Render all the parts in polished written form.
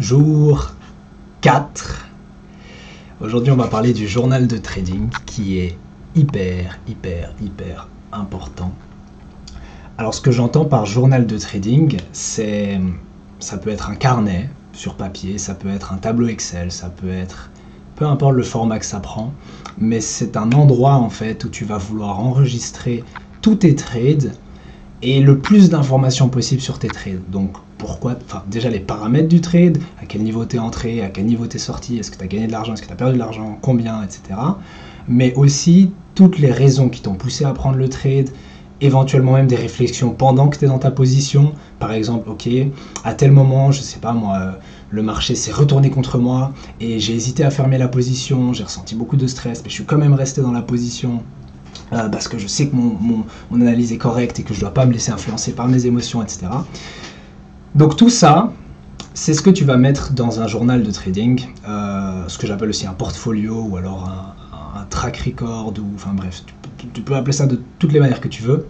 Jour 4. Aujourd'hui, on va parler du journal de trading qui est hyper important. Alors, ce que j'entends par journal de trading, ça peut être un carnet sur papier, ça peut être un tableau Excel, ça peut être peu importe le format que ça prend, mais c'est un endroit en fait où tu vas vouloir enregistrer tous tes trades et le plus d'informations possible sur tes trades. Donc pourquoi, déjà les paramètres du trade, à quel niveau tu es entré, à quel niveau tu es sorti, est-ce que tu as gagné de l'argent, est-ce que tu as perdu de l'argent, combien, etc. Mais aussi toutes les raisons qui t'ont poussé à prendre le trade, éventuellement même des réflexions pendant que tu es dans ta position. Par exemple, ok, à tel moment, je sais pas moi, le marché s'est retourné contre moi et j'ai hésité à fermer la position, j'ai ressenti beaucoup de stress, mais je suis quand même resté dans la position parce que je sais que mon analyse est correcte et que je ne dois pas me laisser influencer par mes émotions, etc. Donc tout ça, c'est ce que tu vas mettre dans un journal de trading, ce que j'appelle aussi un portfolio ou alors un track record, ou enfin bref, tu peux appeler ça de toutes les manières que tu veux.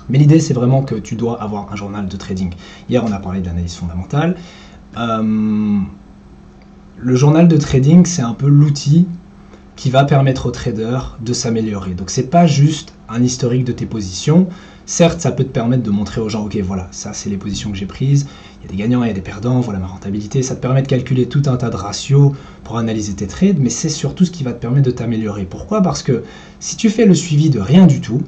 Mais l'idée, c'est vraiment que tu dois avoir un journal de trading. Hier, on a parlé d'analyse fondamentale. Le journal de trading, c'est un peu l'outil qui va permettre aux traders de s'améliorer. Donc, c'est pas juste un historique de tes positions. Certes, ça peut te permettre de montrer aux gens, ok, voilà, ça, c'est les positions que j'ai prises. Il y a des gagnants, il y a des perdants, voilà ma rentabilité. Ça te permet de calculer tout un tas de ratios pour analyser tes trades, mais c'est surtout ce qui va te permettre de t'améliorer. Pourquoi? Parce que si tu fais le suivi de rien du tout,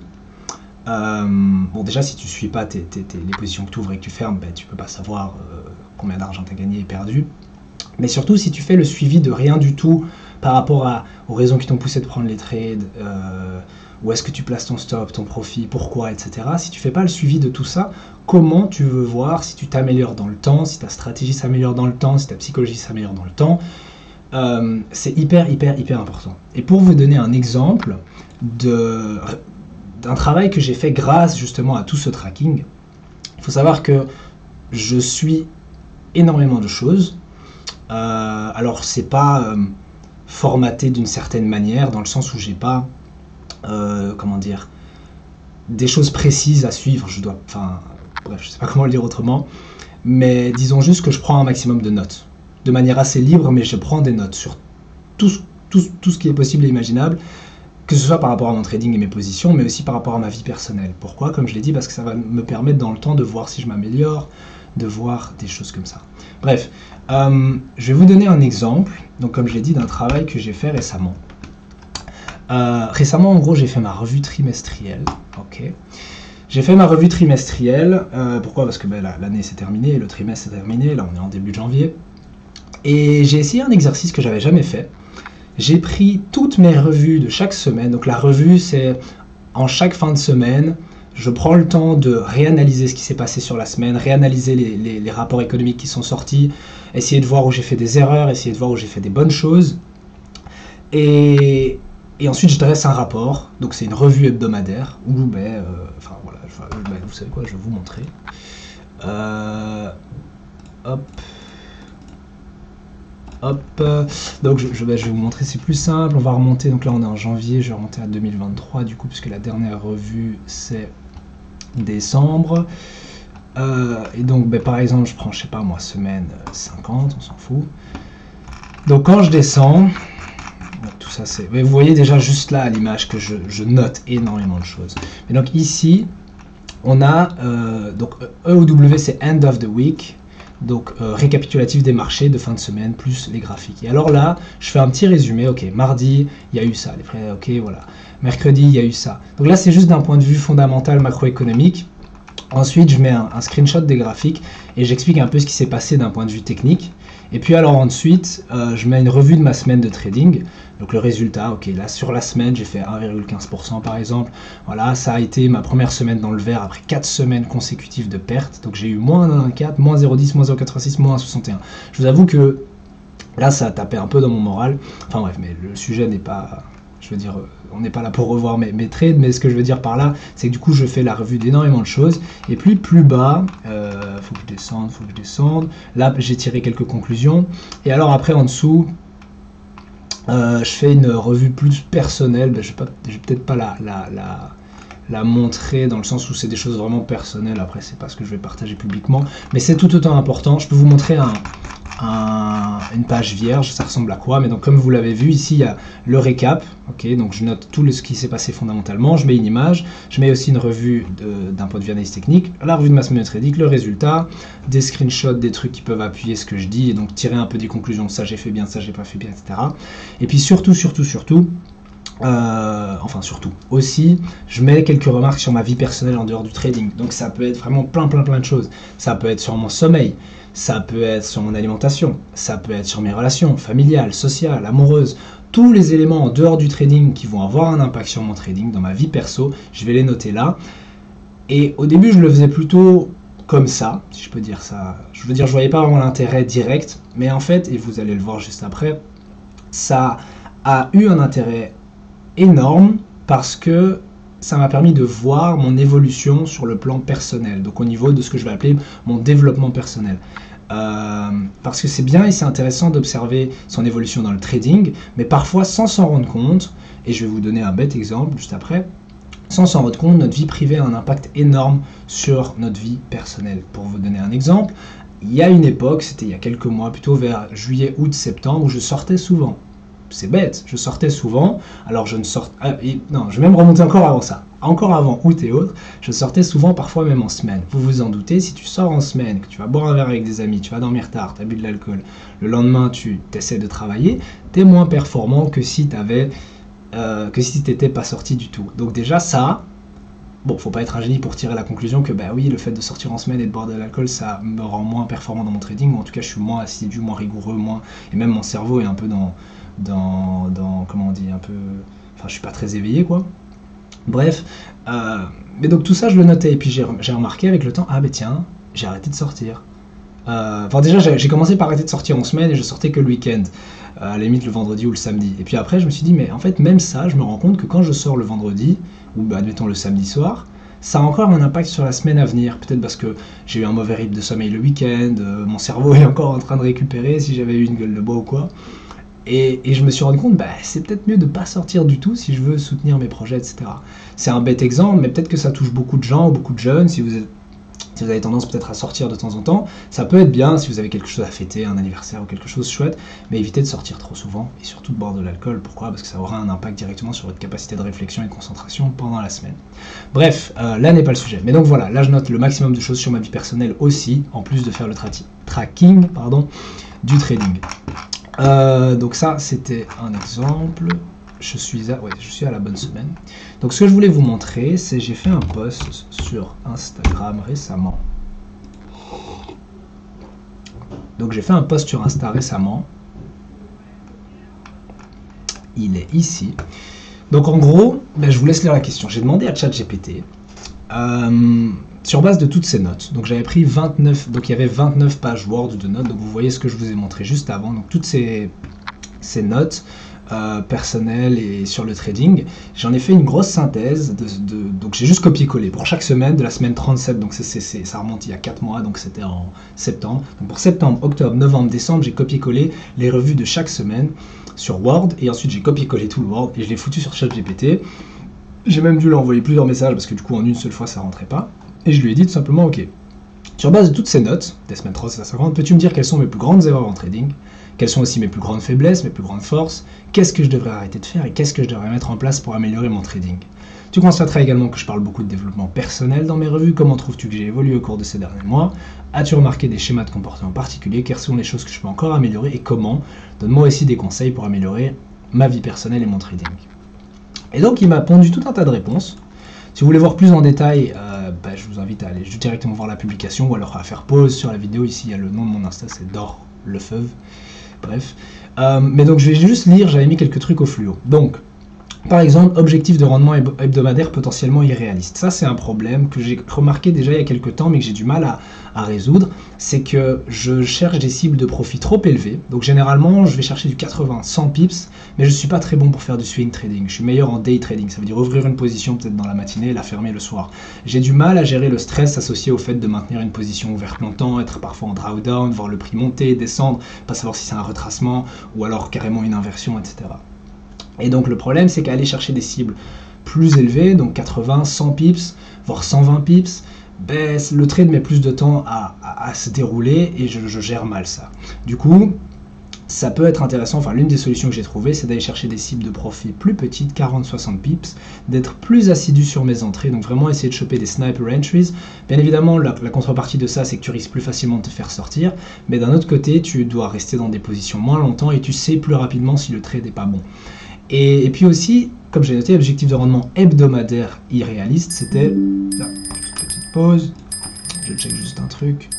bon déjà si tu ne suis pas les positions que tu ouvres et que tu fermes, ben, tu ne peux pas savoir combien d'argent tu as gagné et perdu. Mais surtout si tu fais le suivi de rien du tout par rapport aux raisons qui t'ont poussé de prendre les trades, où est-ce que tu places ton stop, ton profit, pourquoi, etc. Si tu ne fais pas le suivi de tout ça, comment tu veux voir si tu t'améliores dans le temps, si ta stratégie s'améliore dans le temps, si ta psychologie s'améliore dans le temps? C'est hyper important. Et pour vous donner un exemple d'un travail que j'ai fait grâce justement à tout ce tracking, il faut savoir que je suis énormément de choses. Alors c'est pas formaté d'une certaine manière, dans le sens où j'ai pas comment dire, des choses précises à suivre. Bref, je sais pas comment le dire autrement, mais disons juste que je prends un maximum de notes, de manière assez libre, mais je prends des notes sur tout ce qui est possible et imaginable, que ce soit par rapport à mon trading et mes positions, mais aussi par rapport à ma vie personnelle. Pourquoi? Comme je l'ai dit, parce que ça va me permettre dans le temps de voir si je m'améliore, de voir des choses comme ça. Bref, je vais vous donner un exemple, donc comme je l'ai dit, d'un travail que j'ai fait récemment. Récemment, en gros, j'ai fait ma revue trimestrielle. Ok. J'ai fait ma revue trimestrielle. Pourquoi? Parce que ben, l'année s'est terminée, le trimestre s'est terminé, là on est en début de janvier. Et j'ai essayé un exercice que j'avais jamais fait. J'ai pris toutes mes revues de chaque semaine. Donc la revue, c'est en chaque fin de semaine, je prends le temps de réanalyser ce qui s'est passé sur la semaine, réanalyser les rapports économiques qui sont sortis, essayer de voir où j'ai fait des erreurs, essayer de voir où j'ai fait des bonnes choses. Et ensuite, je dresse un rapport. Donc c'est une revue hebdomadaire où, voilà, vous savez quoi, je vais vous montrer. Donc je vais vous montrer, c'est plus simple, on va remonter, donc là on est en janvier, je vais remonter à 2023 du coup, puisque la dernière revue c'est décembre, et donc par exemple je prends, je sais pas moi, semaine 50, on s'en fout, donc quand je descends, tout ça c'est, vous voyez déjà juste là à l'image que je note énormément de choses, et donc ici on a, donc EOW c'est End of the Week, donc récapitulatif des marchés de fin de semaine plus les graphiques. Et alors là, je fais un petit résumé. Ok, mardi, il y a eu ça. Les frais, ok, voilà. Mercredi, il y a eu ça. Donc là, c'est juste d'un point de vue fondamental macroéconomique. Ensuite, je mets un screenshot des graphiques et j'explique un peu ce qui s'est passé d'un point de vue technique. Et puis alors ensuite, je mets une revue de ma semaine de trading. Donc le résultat, ok, là sur la semaine, j'ai fait 1,15% par exemple. Voilà, ça a été ma première semaine dans le vert après 4 semaines consécutives de pertes. Donc j'ai eu moins 1,4, moins 0,10, moins 0,86, moins 1,61. Je vous avoue que là, ça a tapé un peu dans mon moral. Enfin bref, mais le sujet n'est pas... Je veux dire, on n'est pas là pour revoir mes trades, mais ce que je veux dire par là, c'est que du coup, je fais la revue d'énormément de choses. Et puis plus bas, faut que je descende. Là, j'ai tiré quelques conclusions. Et alors après, en dessous, je fais une revue plus personnelle. Ben, je vais peut-être pas la montrer dans le sens où c'est des choses vraiment personnelles. Après, c'est pas ce que je vais partager publiquement, mais c'est tout autant important. Je peux vous montrer une page vierge, ça ressemble à quoi? Mais donc comme vous l'avez vu ici, il y a le récap, ok, donc je note tout ce qui s'est passé fondamentalement, je mets une image, je mets aussi une revue d'un point de vue analyse technique, la revue de ma semaine de trading, le résultat, des screenshots, des trucs qui peuvent appuyer ce que je dis, et donc tirer un peu des conclusions, ça j'ai fait bien, ça j'ai pas fait bien, etc. Et puis surtout, aussi, je mets quelques remarques sur ma vie personnelle en dehors du trading. Donc ça peut être vraiment plein de choses. Ça peut être sur mon sommeil, ça peut être sur mon alimentation, ça peut être sur mes relations familiales, sociales, amoureuses. Tous les éléments en dehors du trading qui vont avoir un impact sur mon trading, dans ma vie perso, je vais les noter là. Et au début, je le faisais plutôt comme ça, si je peux dire ça. Je veux dire, je voyais pas vraiment l'intérêt direct, mais en fait, et vous allez le voir juste après, ça a eu un intérêt énorme parce que ça m'a permis de voir mon évolution sur le plan personnel, donc au niveau de ce que je vais appeler mon développement personnel. Parce que c'est bien et c'est intéressant d'observer son évolution dans le trading, mais parfois sans s'en rendre compte, et je vais vous donner un bête exemple juste après, sans s'en rendre compte, notre vie privée a un impact énorme sur notre vie personnelle. Pour vous donner un exemple, il y a une époque, c'était il y a quelques mois, plutôt vers juillet, août, septembre, où je sortais souvent. C'est bête, je sortais souvent, alors je ne sortais... non, je vais même remonter encore avant ça. Encore avant août et autres, je sortais souvent, parfois même en semaine. Vous vous en doutez, si tu sors en semaine, que tu vas boire un verre avec des amis, tu vas dormir tard, tu as bu de l'alcool, le lendemain tu essaies de travailler, tu es moins performant que si tu n'étais pas sorti du tout. Donc déjà ça, bon, faut pas être un génie pour tirer la conclusion que bah oui, le fait de sortir en semaine et de boire de l'alcool, ça me rend moins performant dans mon trading, ou en tout cas je suis moins assidu, moins rigoureux, et même mon cerveau est un peu dans comment on dit, un peu, enfin je suis pas très éveillé quoi. Bref, mais donc tout ça je le notais, et puis j'ai remarqué avec le temps, ah ben tiens, j'ai arrêté de sortir. Enfin déjà j'ai commencé par arrêter de sortir en semaine et je sortais que le week-end, à la limite le vendredi ou le samedi. Et puis après je me suis dit, mais en fait même ça, je me rends compte que quand je sors le vendredi, ou bah, admettons le samedi soir, ça a encore un impact sur la semaine à venir. Peut-être parce que j'ai eu un mauvais rythme de sommeil le week-end, mon cerveau est encore en train de récupérer si j'avais eu une gueule de bois ou quoi. Et je me suis rendu compte, bah, c'est peut-être mieux de ne pas sortir du tout si je veux soutenir mes projets, etc. C'est un bête exemple, mais peut-être que ça touche beaucoup de gens, beaucoup de jeunes. Si vous avez tendance peut-être à sortir de temps en temps, ça peut être bien si vous avez quelque chose à fêter, un anniversaire ou quelque chose chouette, mais évitez de sortir trop souvent et surtout de boire de l'alcool. Pourquoi? Parce que ça aura un impact directement sur votre capacité de réflexion et de concentration pendant la semaine. Bref, là n'est pas le sujet. Mais donc voilà, là je note le maximum de choses sur ma vie personnelle aussi, en plus de faire le tracking du trading. Donc ça c'était un exemple. Je suis à la bonne semaine. Donc ce que je voulais vous montrer, c'est j'ai fait un post sur Instagram récemment. Donc j'ai fait un post sur Insta récemment. Il est ici. Donc en gros, je vous laisse lire la question. J'ai demandé à ChatGPT sur base de toutes ces notes. Donc j'avais pris 29, donc il y avait 29 pages Word de notes. Donc vous voyez ce que je vous ai montré juste avant. Donc toutes ces notes personnelles et sur le trading, j'en ai fait une grosse synthèse. Donc j'ai juste copié-collé pour chaque semaine de la semaine 37. Donc ça remonte il y a 4 mois. Donc c'était en septembre. Donc pour septembre, octobre, novembre, décembre, j'ai copié-collé les revues de chaque semaine sur Word. Et ensuite j'ai copié-collé tout le Word et je l'ai foutu sur ChatGPT. J'ai même dû lui envoyer plusieurs messages parce que du coup en une seule fois ça rentrait pas. Et je lui ai dit tout simplement, ok, sur base de toutes ces notes, des semaines 37 à 50, peux-tu me dire quelles sont mes plus grandes erreurs en trading? Quelles sont aussi mes plus grandes faiblesses, mes plus grandes forces? Qu'est-ce que je devrais arrêter de faire et qu'est-ce que je devrais mettre en place pour améliorer mon trading? Tu constateras également que je parle beaucoup de développement personnel dans mes revues. Comment trouves-tu que j'ai évolué au cours de ces derniers mois? As-tu remarqué des schémas de comportement particuliers? Quelles sont les choses que je peux encore améliorer et comment? Donne-moi aussi des conseils pour améliorer ma vie personnelle et mon trading. Et donc il m'a pondu tout un tas de réponses. Si vous voulez voir plus en détail, je vous invite à aller directement voir la publication ou alors à faire pause sur la vidéo. Ici, il y a le nom de mon Insta, c'est Dor Lefeuve. Bref. Mais donc, je vais juste lire, j'avais mis quelques trucs au fluo. Donc, par exemple, objectif de rendement hebdomadaire potentiellement irréaliste. Ça, c'est un problème que j'ai remarqué déjà il y a quelques temps, mais que j'ai du mal à résoudre. C'est que je cherche des cibles de profit trop élevées. Donc, généralement, je vais chercher du 80-100 pips, mais je ne suis pas très bon pour faire du swing trading. Je suis meilleur en day trading. Ça veut dire ouvrir une position peut-être dans la matinée et la fermer le soir. J'ai du mal à gérer le stress associé au fait de maintenir une position ouverte longtemps, être parfois en drawdown, voir le prix monter, descendre, pas savoir si c'est un retracement ou alors carrément une inversion, etc. Et donc le problème, c'est qu'aller chercher des cibles plus élevées, donc 80, 100 pips, voire 120 pips, ben, le trade met plus de temps à se dérouler et je gère mal ça. Du coup, ça peut être intéressant, enfin l'une des solutions que j'ai trouvées, c'est d'aller chercher des cibles de profit plus petites, 40-60 pips, d'être plus assidu sur mes entrées, donc vraiment essayer de choper des sniper entries. Bien évidemment, la contrepartie de ça, c'est que tu risques plus facilement de te faire sortir, mais d'un autre côté, tu dois rester dans des positions moins longtemps et tu sais plus rapidement si le trade n'est pas bon. Et puis aussi, comme j'ai noté, l'objectif de rendement hebdomadaire irréaliste, c'était... Petite pause, je check juste un truc.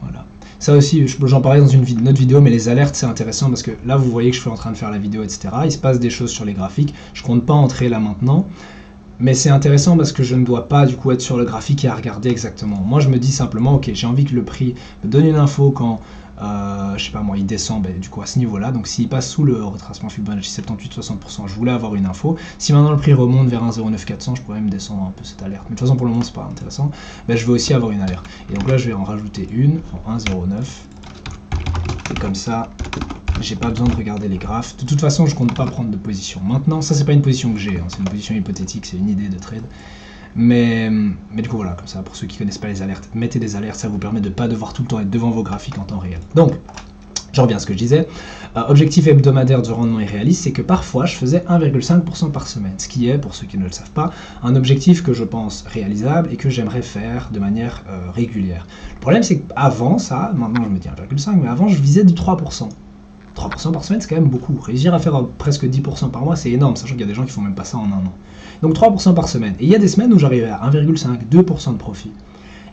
Voilà. Ça aussi, j'en parlais dans une autre vidéo, mais les alertes, c'est intéressant parce que là, vous voyez que je suis en train de faire la vidéo, etc. Il se passe des choses sur les graphiques. Je compte pas entrer là maintenant, mais c'est intéressant parce que je ne dois pas du coup être sur le graphique et à regarder exactement. Moi, je me dis simplement, ok, j'ai envie que le prix me donne une info quand, je sais pas moi, il descend du coup à ce niveau-là. Donc s'il passe sous le retracement Fibonacci 78-60%, je voulais avoir une info. Si maintenant le prix remonte vers 1,09400, je pourrais même descendre un peu cette alerte. Mais de toute façon, pour le moment, c'est pas intéressant. Ben, je veux aussi avoir une alerte. Et donc là, je vais en rajouter une en 1,09. Et comme ça, j'ai pas besoin de regarder les graphes. De toute façon, je compte pas prendre de position. Maintenant, ça, c'est pas une position que j'ai. Hein. C'est une position hypothétique, c'est une idée de trade. Mais du coup, voilà, comme ça, pour ceux qui connaissent pas les alertes, mettez des alertes, ça vous permet de pas devoir tout le temps être devant vos graphiques en temps réel. Donc, je reviens à ce que je disais. Objectif hebdomadaire du rendement irréaliste, c'est que parfois, je faisais 1,5% par semaine, ce qui est, pour ceux qui ne le savent pas, un objectif que je pense réalisable et que j'aimerais faire de manière régulière. Le problème, c'est qu'avant ça, maintenant je me dis 1,5, mais avant, je visais du 3%. 3% par semaine, c'est quand même beaucoup. Réussir à faire presque 10% par mois, c'est énorme, sachant qu'il y a des gens qui font même pas ça en un an. Donc 3% par semaine. Et il y a des semaines où j'arrivais à 1,5, 2% de profit.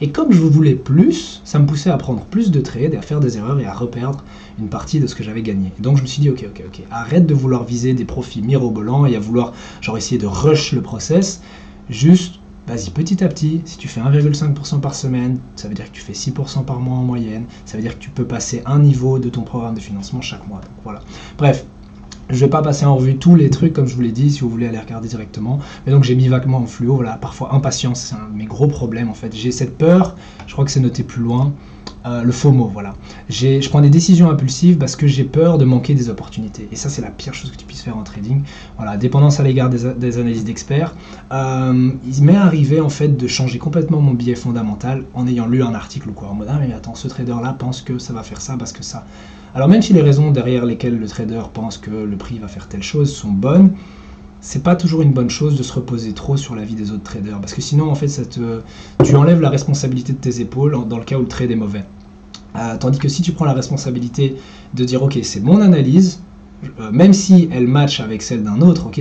Et comme je voulais plus, ça me poussait à prendre plus de trades et à faire des erreurs et à reperdre une partie de ce que j'avais gagné. Et donc je me suis dit, ok, arrête de vouloir viser des profits mirobolants et à vouloir genre essayer de rush le process. Juste, vas-y, petit à petit, si tu fais 1,5% par semaine, ça veut dire que tu fais 6% par mois en moyenne, ça veut dire que tu peux passer un niveau de ton programme de financement chaque mois. Donc voilà. Bref, je vais pas passer en revue tous les trucs comme je vous l'ai dit, si vous voulez aller regarder directement. Mais donc j'ai mis vaguement en fluo, voilà, parfois impatience, c'est un de mes gros problèmes en fait. J'ai cette peur, je crois que c'est noté plus loin, le FOMO, voilà. Je prends des décisions impulsives parce que j'ai peur de manquer des opportunités. Et ça, c'est la pire chose que tu puisses faire en trading. Voilà, dépendance à l'égard des analyses d'experts. Il m'est arrivé en fait de changer complètement mon biais fondamental en ayant lu un article ou quoi. En mode, ah mais attends, ce trader-là pense que ça va faire ça parce que ça. Alors même si les raisons derrière lesquelles le trader pense que le prix va faire telle chose sont bonnes, c'est pas toujours une bonne chose de se reposer trop sur l'avis des autres traders, parce que sinon en fait tu enlèves la responsabilité de tes épaules dans le cas où le trade est mauvais. Tandis que si tu prends la responsabilité de dire ok, c'est mon analyse, même si elle match avec celle d'un autre, ok,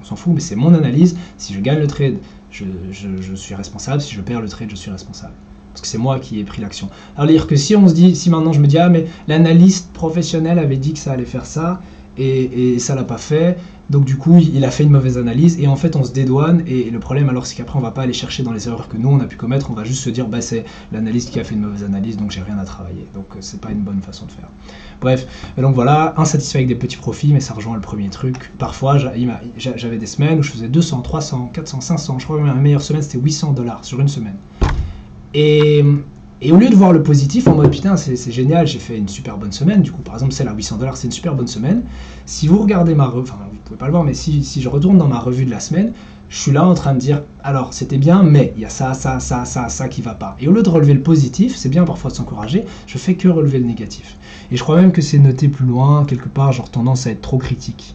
on s'en fout, mais c'est mon analyse, si je gagne le trade, je suis responsable, si je perds le trade, je suis responsable. Parce que c'est moi qui ai pris l'action. Alors dire que si on se dit, si maintenant je me dis ah mais l'analyste professionnel avait dit que ça allait faire ça et ça l'a pas fait, donc du coup il a fait une mauvaise analyse et en fait on se dédouane et le problème alors c'est qu'après on va pas aller chercher dans les erreurs que nous on a pu commettre, on va juste se dire bah c'est l'analyste qui a fait une mauvaise analyse donc j'ai rien à travailler, donc c'est pas une bonne façon de faire. Bref, donc voilà, insatisfait avec des petits profits, mais ça rejoint le premier truc. Parfois j'avais des semaines où je faisais 200, 300, 400, 500, je crois que ma meilleure semaine c'était $800 sur une semaine. Et au lieu de voir le positif en mode putain c'est génial, j'ai fait une super bonne semaine, du coup par exemple celle à $800 c'est une super bonne semaine, si vous regardez ma revue, enfin vous pouvez pas le voir mais si je retourne dans ma revue de la semaine, je suis là en train de dire alors c'était bien mais il y a ça qui va pas. Et au lieu de relever le positif, c'est bien parfois de s'encourager, je fais que relever le négatif. Et je crois même que c'est noté plus loin, quelque part, genre tendance à être trop critique.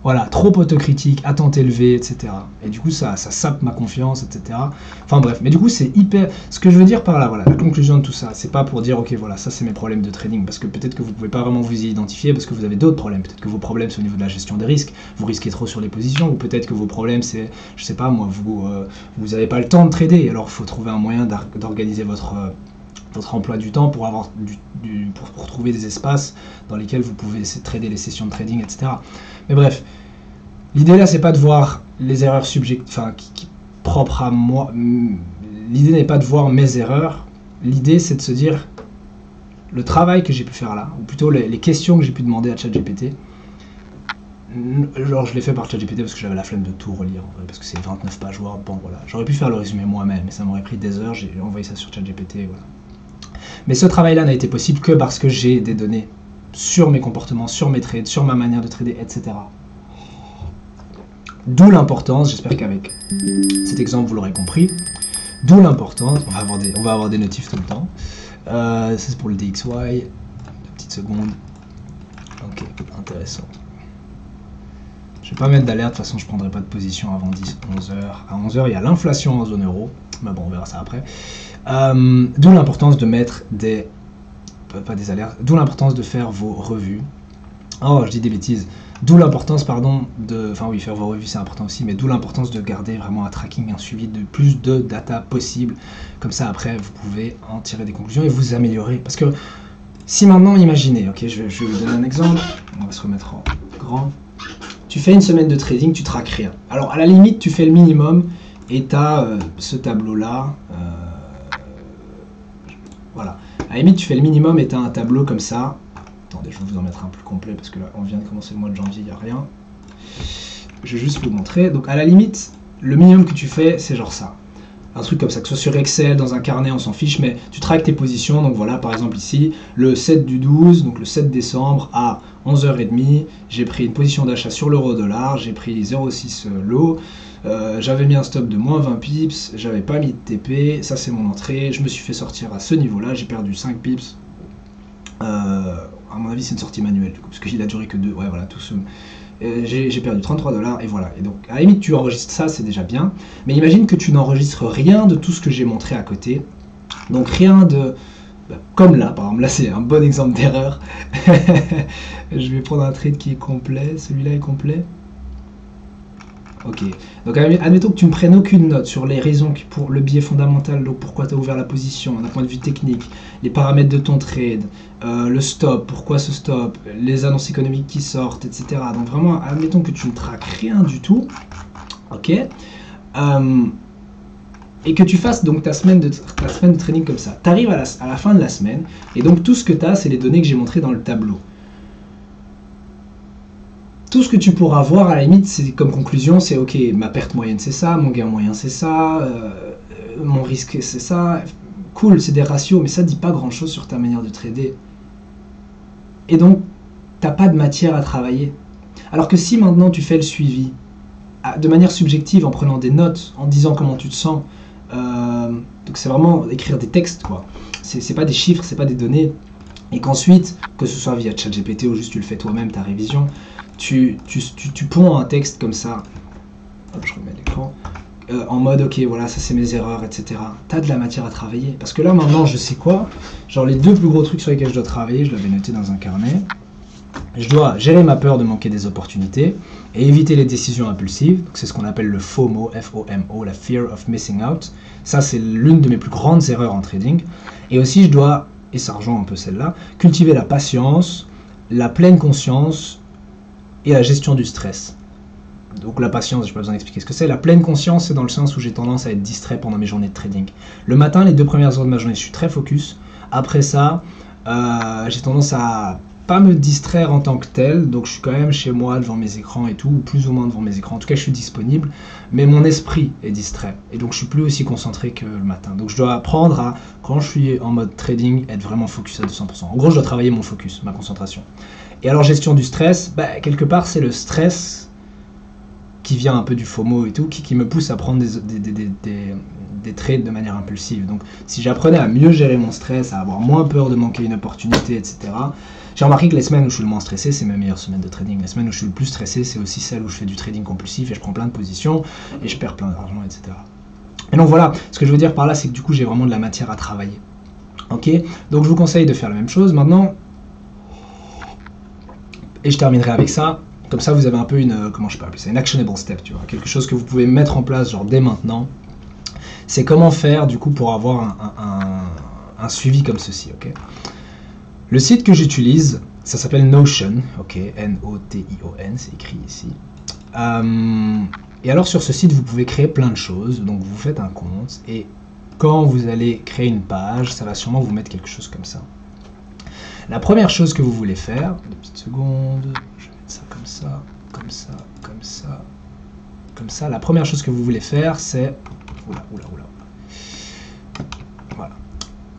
Voilà, trop autocritique, attente élevée, etc. Et du coup, ça sape ma confiance, etc. Enfin bref, mais du coup, c'est hyper... Ce que je veux dire par là, voilà, la conclusion de tout ça, c'est pas pour dire, ok, voilà, ça c'est mes problèmes de trading, parce que peut-être que vous pouvez pas vraiment vous y identifier, parce que vous avez d'autres problèmes. Peut-être que vos problèmes, c'est au niveau de la gestion des risques, vous risquez trop sur les positions, ou peut-être que vos problèmes, c'est, je sais pas, moi, vous avez pas le temps de trader, alors il faut trouver un moyen d'organiser votre emploi du temps pour avoir pour trouver des espaces dans lesquels vous pouvez trader les sessions de trading, etc. Mais bref, l'idée là, c'est pas de voir les erreurs propres à moi. L'idée n'est pas de voir mes erreurs. L'idée, c'est de se dire le travail que j'ai pu faire là, ou plutôt les questions que j'ai pu demander à ChatGPT. Genre, je l'ai fait par ChatGPT parce que j'avais la flemme de tout relire, en vrai, parce que c'est 29 pages Word. Bon, voilà. J'aurais pu faire le résumé moi-même, mais ça m'aurait pris des heures. J'ai envoyé ça sur ChatGPT, voilà. Mais ce travail-là n'a été possible que parce que j'ai des données sur mes comportements, sur mes trades, sur ma manière de trader, etc. D'où l'importance, j'espère qu'avec cet exemple vous l'aurez compris, d'où l'importance, on va avoir des notifs tout le temps. Ça c'est pour le DXY, 2 petites secondes. Ok, intéressant. Je vais pas mettre d'alerte, de toute façon je prendrai pas de position avant 11 heures. À 11 heures il y a l'inflation en zone euro, mais bon on verra ça après. D'où l'importance de mettre pas des alertes, d'où l'importance de faire vos revues. Oh je dis des bêtises. D'où l'importance, pardon, enfin oui, faire vos revues c'est important aussi, mais d'où l'importance de garder vraiment un tracking, un suivi de plus de data possible. Comme ça, après, vous pouvez en tirer des conclusions et vous améliorer. Parce que si maintenant, imaginez, ok, je vais vous donner un exemple, on va se remettre en grand. Tu fais une semaine de trading, tu traques rien. Alors, à la limite, tu fais le minimum et tu as ce tableau-là. Voilà. À la limite, tu fais le minimum et tu as un tableau comme ça. Attendez, je vais vous en mettre un plus complet parce que là, on vient de commencer le mois de janvier, il n'y a rien. Je vais juste vous montrer. Donc, à la limite, le minimum que tu fais, c'est genre ça. Un truc comme ça, que ce soit sur Excel, dans un carnet, on s'en fiche, mais tu traques tes positions. Donc voilà, par exemple ici, le 7 du 12, donc le 7 décembre à 11h30, j'ai pris une position d'achat sur l'euro-dollar, j'ai pris 0,6 lot. J'avais mis un stop de moins 20 pips, j'avais pas mis de TP, ça c'est mon entrée, je me suis fait sortir à ce niveau-là, j'ai perdu 5 pips. À mon avis c'est une sortie manuelle du coup, parce qu'il a duré que 2, ouais voilà, tout ce... j'ai perdu 33 $, et voilà. Et donc, à la limite, tu enregistres ça, c'est déjà bien. Mais imagine que tu n'enregistres rien de tout ce que j'ai montré à côté. Donc, rien de... Comme là, par exemple, là, c'est un bon exemple d'erreur. Je vais prendre un trade qui est complet. Celui-là est complet. Ok. Donc, admettons que tu ne prennes aucune note sur les raisons pour le biais fondamental, donc pourquoi tu as ouvert la position, d'un point de vue technique, les paramètres de ton trade, le stop, pourquoi ce stop, les annonces économiques qui sortent, etc. Donc vraiment, admettons que tu ne traques rien du tout, ok, et que tu fasses donc ta semaine de trading comme ça. Tu arrives à la fin de la semaine, et donc tout ce que tu as, c'est les données que j'ai montrées dans le tableau. Tout ce que tu pourras voir à la limite, c'est comme conclusion, c'est ok, ma perte moyenne c'est ça, mon gain moyen c'est ça, mon risque c'est ça. Cool, c'est des ratios, mais ça ne dit pas grand chose sur ta manière de trader. Et donc, t'as pas de matière à travailler. Alors que si maintenant tu fais le suivi de manière subjective, en prenant des notes, en disant comment tu te sens, donc c'est vraiment écrire des textes, quoi. C'est pas des chiffres, c'est pas des données. Et qu'ensuite, que ce soit via ChatGPT ou juste tu le fais toi-même, ta révision, tu ponds un texte comme ça, hop, je remets l'écran, en mode ok voilà ça c'est mes erreurs, etc. T'as de la matière à travailler, parce que là maintenant je sais quoi, genre les 2 plus gros trucs sur lesquels je dois travailler, je l'avais noté dans un carnet. Je dois gérer ma peur de manquer des opportunités et éviter les décisions impulsives, c'est ce qu'on appelle le FOMO, F-O-M-O, la Fear of Missing Out. Ça c'est l'une de mes plus grandes erreurs en trading. Et aussi je dois, et ça rejoint un peu celle-là, cultiver la patience, la pleine conscience et la gestion du stress. Donc la patience, je n'ai pas besoin d'expliquer ce que c'est. La pleine conscience, c'est dans le sens où j'ai tendance à être distrait pendant mes journées de trading. Le matin, les 2 premières heures de ma journée, je suis très focus. Après ça, j'ai tendance à pas me distraire en tant que tel. Donc je suis quand même chez moi devant mes écrans et tout, ou plus ou moins devant mes écrans. En tout cas, je suis disponible, mais mon esprit est distrait. Et donc je suis plus aussi concentré que le matin. Donc je dois apprendre à, quand je suis en mode trading, être vraiment focus à 200%. En gros, je dois travailler mon focus, ma concentration. Et alors gestion du stress, quelque part c'est le stress qui vient un peu du FOMO et tout, qui me pousse à prendre des trades de manière impulsive. Donc si j'apprenais à mieux gérer mon stress, à avoir moins peur de manquer une opportunité, etc. J'ai remarqué que les semaines où je suis le moins stressé, c'est mes meilleures semaines de trading. Les semaines où je suis le plus stressé, c'est aussi celles où je fais du trading compulsif et je prends plein de positions et je perds plein d'argent, etc. Et donc voilà, ce que je veux dire par là, c'est que du coup j'ai vraiment de la matière à travailler. Ok, donc je vous conseille de faire la même chose. Maintenant, et je terminerai avec ça, comme ça vous avez un peu une, comment je peux appeler ça, une actionable step, tu vois, quelque chose que vous pouvez mettre en place genre dès maintenant. C'est comment faire du coup pour avoir un suivi comme ceci, ok. Le site que j'utilise, ça s'appelle Notion, ok, N-O-T-I-O-N, c'est écrit ici. Et alors sur ce site vous pouvez créer plein de choses, donc vous faites un compte et quand vous allez créer une page, ça va sûrement vous mettre quelque chose comme ça. La première chose que vous voulez faire, 2 petites secondes, je vais mettre ça comme ça, comme ça, comme ça, comme ça. La première chose que vous voulez faire, c'est, oula. Voilà.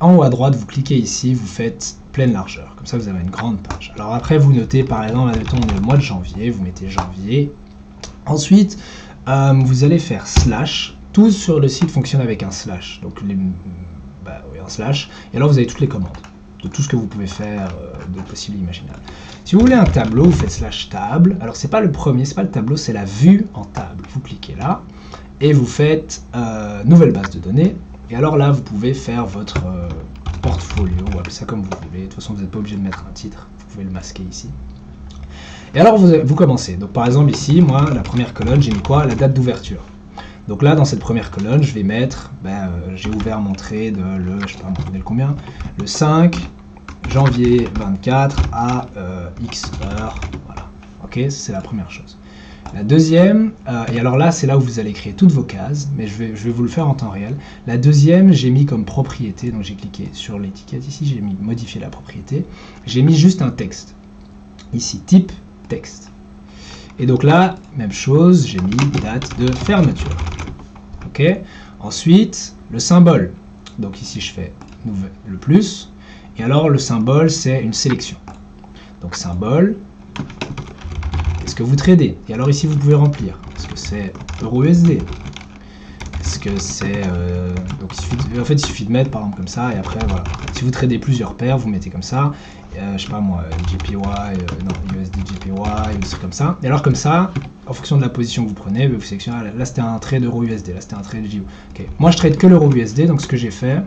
En haut à droite, vous cliquez ici, vous faites pleine largeur. Comme ça, vous avez une grande page. Alors après, vous notez, par exemple, admettons, on est le mois de janvier, vous mettez janvier, Ensuite, vous allez faire slash. Tout sur le site fonctionne avec un slash. Donc oui, un slash. Et alors vous avez toutes les commandes de tout ce que vous pouvez faire de possible et imaginable. Si vous voulez un tableau, vous faites slash table. Alors c'est pas le premier, c'est pas le tableau, c'est la vue en table. Vous cliquez là et vous faites nouvelle base de données. Et alors là, vous pouvez faire votre portfolio, ou appelez ça comme vous voulez. De toute façon, vous n'êtes pas obligé de mettre un titre. Vous pouvez le masquer ici. Et alors vous commencez. Donc par exemple ici, moi, la première colonne, j'ai mis quoi? La date d'ouverture. Donc là, dans cette première colonne, je vais mettre, j'ai ouvert mon trade le, je sais pas, le combien, le 5 janvier 24 à X heures, voilà. Ok, c'est la première chose. La deuxième, et alors là, c'est là où vous allez créer toutes vos cases, mais je vais vous le faire en temps réel. La deuxième, j'ai mis comme propriété, donc j'ai cliqué sur l'étiquette ici, j'ai mis modifier la propriété, j'ai mis juste un texte. Ici, type texte. Et donc là, même chose, j'ai mis date de fermeture. Ok. Ensuite, le symbole. Donc ici, je fais le plus. Et alors, le symbole, c'est une sélection. Donc symbole, est-ce que vous tradez? Et alors ici, vous pouvez remplir. Est-ce que c'est EURUSD? Est-ce que c'est... donc il suffit de mettre, par exemple, comme ça. Et après, voilà. Si vous tradez plusieurs paires, vous mettez comme ça. Je sais pas moi, JPY, non, USD JPY, ou des trucs comme ça. Et alors comme ça, en fonction de la position que vous prenez, vous sélectionnez, là c'était un trade euro-USD, là c'était un trade JU. Okay. Moi je trade que l'euro-USD, donc ce que j'ai fait,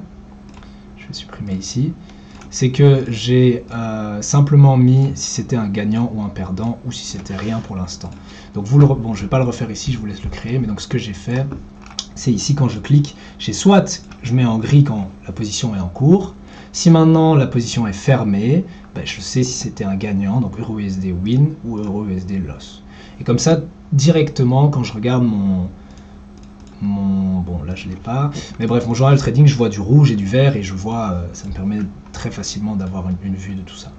je vais supprimer ici, c'est que j'ai simplement mis si c'était un gagnant ou un perdant, ou si c'était rien pour l'instant. Donc bon, je vais pas le refaire ici, je vous laisse le créer, mais donc ce que j'ai fait, c'est ici quand je clique, j'ai soit je mets en gris quand la position est en cours. Si maintenant la position est fermée, je sais si c'était un gagnant, donc EURUSD win ou EURUSD loss. Et comme ça, directement, quand je regarde mon bon là je l'ai pas, mais bref, mon journal trading, je vois du rouge et du vert et je vois, ça me permet très facilement d'avoir une vue de tout ça.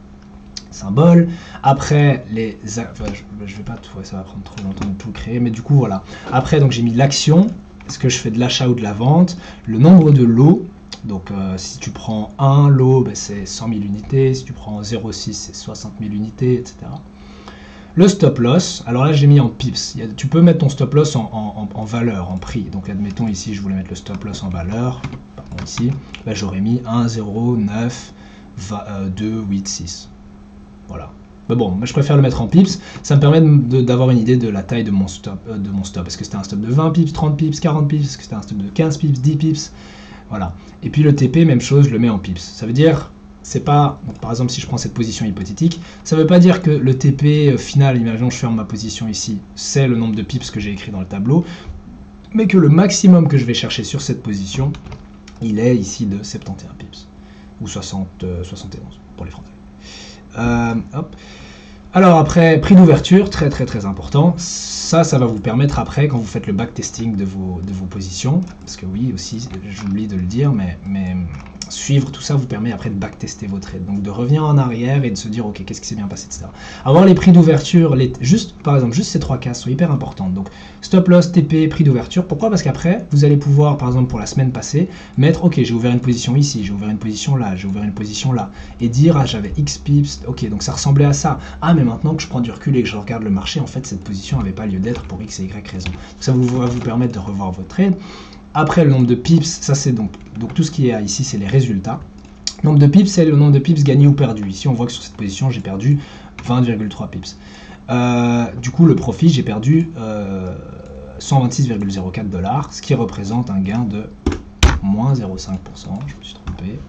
Symbole. Après les, enfin, je vais pas tout, ça va prendre trop longtemps de tout créer, mais du coup voilà. Après donc j'ai mis l'action, est-ce que je fais de l'achat ou de la vente, le nombre de lots. Donc si tu prends un lot, c'est 100 000 unités, si tu prends 0,6 c'est 60 000 unités, etc. Le stop loss, alors là j'ai mis en pips, tu peux mettre ton stop loss en valeur, en prix. Donc admettons ici je voulais mettre le stop loss en valeur, pardon ici, j'aurais mis 1, 0, 9, 2, 8, 6. Voilà. Mais bon, je préfère le mettre en pips, ça me permet d'avoir une idée de la taille de mon stop. Est-ce que c'était un stop de 20 pips, 30 pips, 40 pips, est-ce que c'était un stop de 15 pips, 10 pips? Voilà. Et puis le TP, même chose, je le mets en pips. Ça veut dire, c'est pas, donc par exemple si je prends cette position hypothétique, ça veut pas dire que le TP final, imaginons je ferme ma position ici, c'est le nombre de pips que j'ai écrit dans le tableau, mais que le maximum que je vais chercher sur cette position, il est ici de 71 pips, ou 71 pour les Français. Hop. Alors après, prix d'ouverture, très important, ça va vous permettre après, quand vous faites le backtesting de vos positions, parce que oui, aussi, j'oublie de le dire, mais suivre tout ça vous permet après de backtester vos trades, donc de revenir en arrière et de se dire, ok, qu'est-ce qui s'est bien passé, etc. Avoir les prix d'ouverture, par exemple, juste ces trois cases sont hyper importantes, donc stop loss, TP, prix d'ouverture, pourquoi? Parce qu'après, vous allez pouvoir, par exemple, pour la semaine passée, mettre, ok, j'ai ouvert une position ici, j'ai ouvert une position là, j'ai ouvert une position là, et dire, ah, j'avais X pips, ok, donc ça ressemblait à ça, ah, mais maintenant que je prends du recul et que je regarde le marché, en fait, cette position n'avait pas lieu d'être pour X et Y raison. Donc ça va vous permettre de revoir votre trade. Après, le nombre de pips, ça c'est donc tout ce qui est ici, c'est les résultats. Le nombre de pips, c'est le nombre de pips gagnés ou perdus. Ici, on voit que sur cette position, j'ai perdu 20,3 pips. Du coup, le profit, j'ai perdu 126,04 $, ce qui représente un gain de moins 0,5%. Je me suis trompé.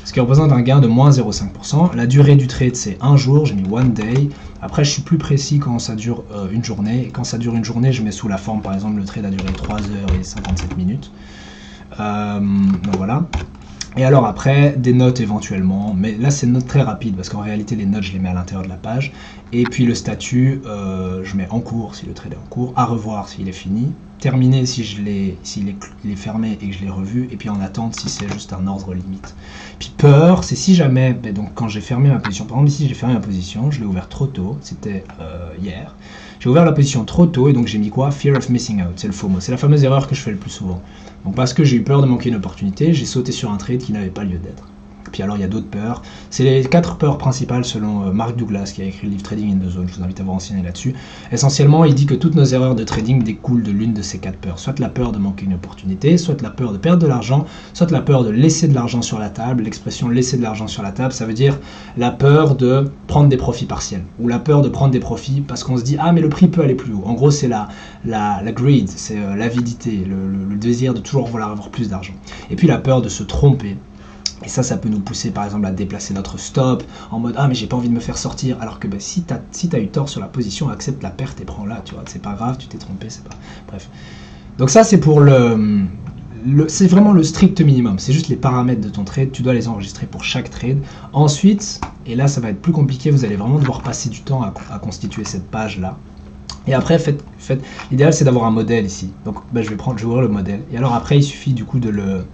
Ce qui représente un gain de moins 0,5%. La durée du trade, c'est un jour, j'ai mis one day. Après, je suis plus précis quand ça dure une journée. Et quand ça dure une journée, je mets sous la forme, par exemple, le trade a duré 3 heures et 57 minutes. Donc voilà. Et alors après, des notes éventuellement, mais là c'est notes très rapides parce qu'en réalité les notes je les mets à l'intérieur de la page. Et puis le statut, je mets en cours si le trade est en cours, à revoir s'il est fini, terminé si s'il est fermé et que je l'ai revu, et puis en attente si c'est juste un ordre limite. Puis peur, c'est si jamais, donc quand j'ai fermé ma position, par exemple ici j'ai fermé ma position, je l'ai ouvert trop tôt, c'était hier. J'ai ouvert la position trop tôt et donc j'ai mis quoi? Fear of missing out, c'est le FOMO. C'est la fameuse erreur que je fais le plus souvent. Donc parce que j'ai eu peur de manquer une opportunité, j'ai sauté sur un trade qui n'avait pas lieu d'être. Puis alors il y a d'autres peurs. C'est les 4 peurs principales selon Mark Douglas qui a écrit le livre Trading in the Zone. Je vous invite à vous renseigner là-dessus. Essentiellement, il dit que toutes nos erreurs de trading découlent de l'une de ces 4 peurs. Soit la peur de manquer une opportunité, soit la peur de perdre de l'argent, soit la peur de laisser de l'argent sur la table. L'expression laisser de l'argent sur la table, ça veut dire la peur de prendre des profits partiels. Ou la peur de prendre des profits parce qu'on se dit ah mais le prix peut aller plus haut. En gros c'est la greed, c'est l'avidité, le désir de toujours vouloir avoir plus d'argent. Et puis la peur de se tromper. Et ça peut nous pousser par exemple à déplacer notre stop en mode ah mais j'ai pas envie de me faire sortir, alors que si t'as eu tort sur la position, accepte la perte et prends-la, tu vois, c'est pas grave, tu t'es trompé, c'est pas... Bref. Donc ça c'est pour c'est vraiment le strict minimum, c'est juste les paramètres de ton trade, tu dois les enregistrer pour chaque trade. Ensuite, et là ça va être plus compliqué, vous allez vraiment devoir passer du temps à constituer cette page là. Et après, l'idéal c'est d'avoir un modèle ici. Donc je vais ouvrir le modèle. Et alors après il suffit du coup de le